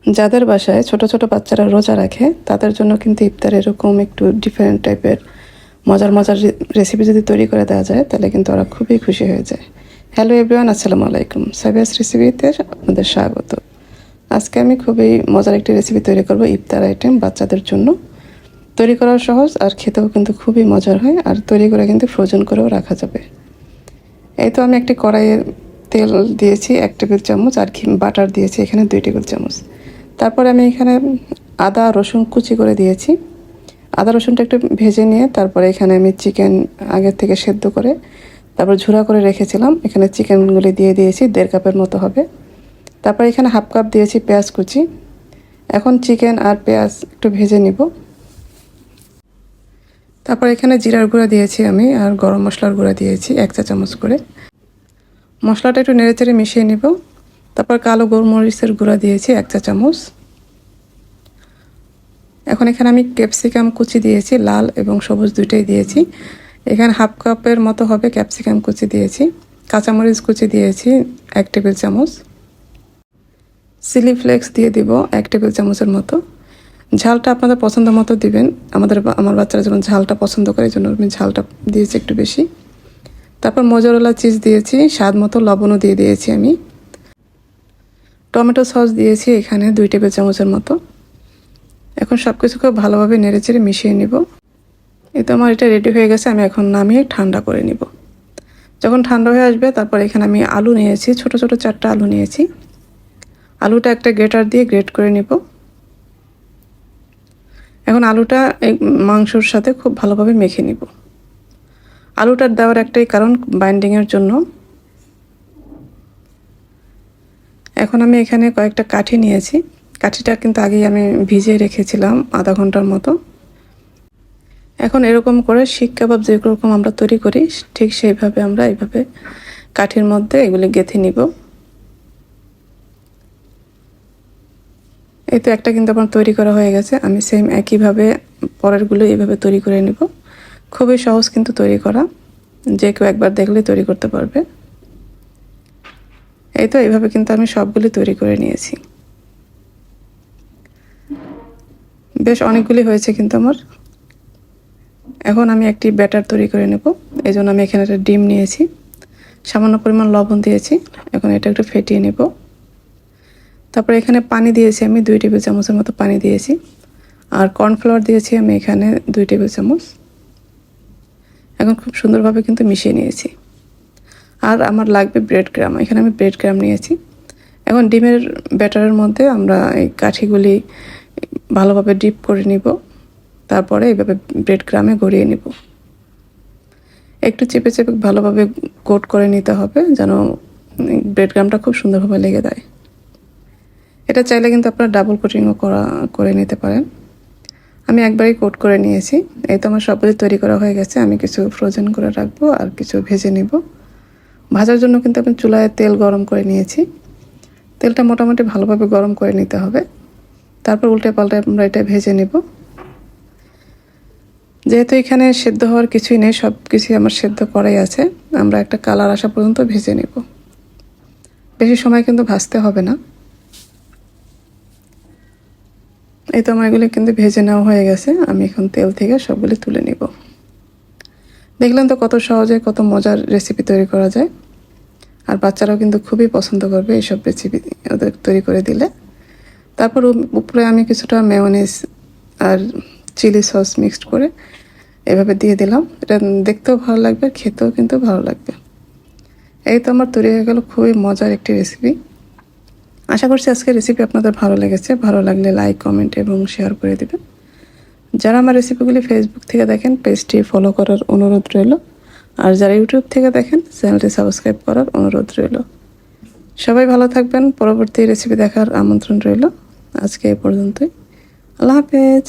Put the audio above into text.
যাদের বাসায় ছোট ছোট বাচ্চারা রোজা রাখে তাদের জন্য কিন্তু ইফতার এরকম একটু ডিফারেন্ট টাইপের মজার মজার রেসিপি যদি তৈরি করে দেওয়া যায় তাহলে কিন্তু ওরা খুবই খুশি হয়ে যায়। হ্যালো এভরিওয়ান, আসসালামু আলাইকুম। সাবিয়াস রেসিপিতে আপনাদের স্বাগত। আজকে আমি খুবই মজার একটি রেসিপি তৈরি করব ইফতার আইটেম বাচ্চাদের জন্য। তৈরি করা সহজ আর খেতেও কিন্তু খুবই মজার হয়, আর তৈরি করে কিন্তু ফ্রোজেন করেও রাখা যাবে। এই তো আমি একটি কড়াইয়ে তেল দিয়েছি 1 টেবিল চামচ, আর বাটার দিয়েছি এখানে 2 টেবিল চামচ। তারপরে আমি এখানে আদা রসুন কুচি করে দিয়েছি। আদা রসুনটা একটু ভেজে নিয়ে তারপরে এখানে আমি চিকেন আগের থেকে সেদ্ধ করে তারপর ঝুরা করে রেখেছিলাম, এখানে চিকেনগুলি দিয়ে দিয়েছি 1.5 কাপের মতো হবে। তারপর এখানে 1/2 কাপ দিয়েছি পেঁয়াজ কুচি। এখন চিকেন আর পেঁয়াজ একটু ভেজে নিব। তারপর এখানে জিরার গুঁড়া দিয়েছি আমি, আর গরম মশলার গুঁড়া দিয়েছি 1 চা চামচ করে। মশলাটা একটু নেড়েচেড়ে মিশিয়ে নিব। তারপর কালো গোলমরিচের গুঁড়া দিয়েছি 1 চা চামচ। এখন এখানে আমি ক্যাপসিকাম কুচি দিয়েছি, লাল এবং সবুজ দুইটাই দিয়েছি। এখানে 1/2 কাপের মতো হবে ক্যাপসিকাম কুচি দিয়েছি। কাঁচামরিচ কুচি দিয়েছি 1 টেবিল চামচ। চিলি ফ্লেক্স দিয়ে দিব 1 টেবিল চামচের মতো। ঝালটা আপনাদের পছন্দ মতো দিবেন। আমার বাচ্চারা যেমন ঝালটা পছন্দ করে, এই জন্য আমি ঝালটা দিয়েছি একটু বেশি। তারপর মোজারেলা চিজ দিয়েছি, স্বাদ মতো লবণও দিয়ে দিয়েছি আমি। টমেটো সস দিয়েছি এখানে 2 টেবিল চামচের মতো। এখন সব কিছু খুব ভালোভাবে নেড়েচেড়ে মিশিয়ে নিব। এই তো আমার এটা রেডি হয়ে গেছে। আমি এখন নামিয়ে ঠান্ডা করে নিব। যখন ঠান্ডা হয়ে আসবে তারপর এখানে আমি আলু নিয়েছি, ছোট ছোট 4টা আলু নিয়েছি। আলুটা একটা গ্রেটার দিয়ে গ্রেট করে নিব। এখন আলুটা এই মাংসর সাথে খুব ভালোভাবে মেখে নিব। আলুটার দেওয়ার একটাই কারণ, বাইন্ডিংয়ের জন্য। এখন আমি এখানে কয়েকটা কাঠি নিয়েছি। কাঠিটা কিন্তু আগেই আমি ভিজিয়ে রেখেছিলাম আধা ঘন্টার মতো। এখন এরকম করে শিক কাবাব যেরকম আমরা তৈরি করি ঠিক সেইভাবে আমরা এইভাবে কাঠির মধ্যে এগুলি গেঁথে নিব। এই তো একটা কিন্তু আমার তৈরি করা হয়ে গেছে। আমি সেম একইভাবে পরেরগুলো এইভাবে তৈরি করে নিব। খুবই সহজ কিন্তু তৈরি করা, যে কেউ একবার দেখলে তৈরি করতে পারবে। এই তো এইভাবে কিন্তু আমি সবগুলি তৈরি করে নিয়েছি। বেশ অনেকগুলি হয়েছে কিন্তু আমার। এখন আমি একটি ব্যাটার তৈরি করে নেব। এই জন্য আমি এখানে একটা ডিম নিয়েছি, সামান্য পরিমাণ লবণ দিয়েছি। এখন এটা একটু ফেটিয়ে নেব। তারপরে এখানে পানি দিয়েছি আমি 2 টেবিল চামচের মতো পানি দিয়েছি, আর কর্নফ্লাওয়ার দিয়েছি আমি এখানে 2 টেবিল চামচ। এখন খুব সুন্দরভাবে কিন্তু মিশিয়ে নিয়েছি। আর আমার লাগবে ব্রেড ক্রাম, এখানে আমি ব্রেড ক্রাম নিয়েছি। এখন ডিমের ব্যাটারের মধ্যে আমরা এই কাঠিগুলি ভালোভাবে ডিপ করে নিব। তারপরে এইভাবে ব্রেড ক্রামে গড়িয়ে নিব। একটু চেপে চেপে ভালোভাবে কোট করে নিতে হবে, যেন ব্রেড ক্রামটা খুব সুন্দরভাবে লেগে দেয়। এটা চাইলে কিন্তু আপনারা ডাবল কোটিংও করে নিতে পারেন। আমি একবারই কোট করে নিয়েছি। এই তো আমার সবগুলি তৈরি করা হয়ে গেছে। আমি কিছু ফ্রোজেন করে রাখবো আর কিছু ভেজে নিব। ভাজার জন্য কিন্তু আমি চুলায় তেল গরম করে নিয়েছি। তেলটা মোটামুটি ভালোভাবে গরম করে নিতে হবে। তারপর উল্টে পাল্টে আমরা এটা ভেজে নিব। যেহেতু এখানে সেদ্ধ হওয়ার কিছুই নেই, সব কিছুই আমার সেদ্ধ করাই আছে, আমরা একটা কালার আসা পর্যন্ত ভেজে নিব। বেশি সময় কিন্তু ভাজতে হবে না। এই তো আমার এগুলি কিন্তু ভেজে নেওয়া হয়ে গেছে। আমি এখন তেল থেকে সবগুলি তুলে নিব। দেখলেন তো কত সহজে কত মজার রেসিপি তৈরি করা যায়। আর বাচ্চারাও কিন্তু খুবই পছন্দ করবে এইসব রেসিপি ওদের তৈরি করে দিলে। তারপর উপরে আমি কিছুটা মেয়োনিজ আর চিলি সস মিক্সড করে এভাবে দিয়ে দিলাম। এটা দেখতেও ভালো লাগবে, খেতেও কিন্তু ভালো লাগবে। এই তো আমার তৈরি হয়ে গেল খুবই মজার একটি রেসিপি। আশা করছি আজকের রেসিপি আপনাদের ভালো লেগেছে। ভালো লাগলে লাইক, কমেন্ট এবং শেয়ার করে দেবেন। যারা আমার রেসিপিগুলি ফেসবুক থেকে দেখেন পেজটি ফলো করার অনুরোধ রইল, আর যারা ইউটিউব থেকে দেখেন চ্যানেলটি সাবস্ক্রাইব করার অনুরোধ রইল। সবাই ভালো থাকবেন। পরবর্তী রেসিপি দেখার আমন্ত্রণ রইল। আজকে এই পর্যন্তই। আল্লাহ হাফেজ।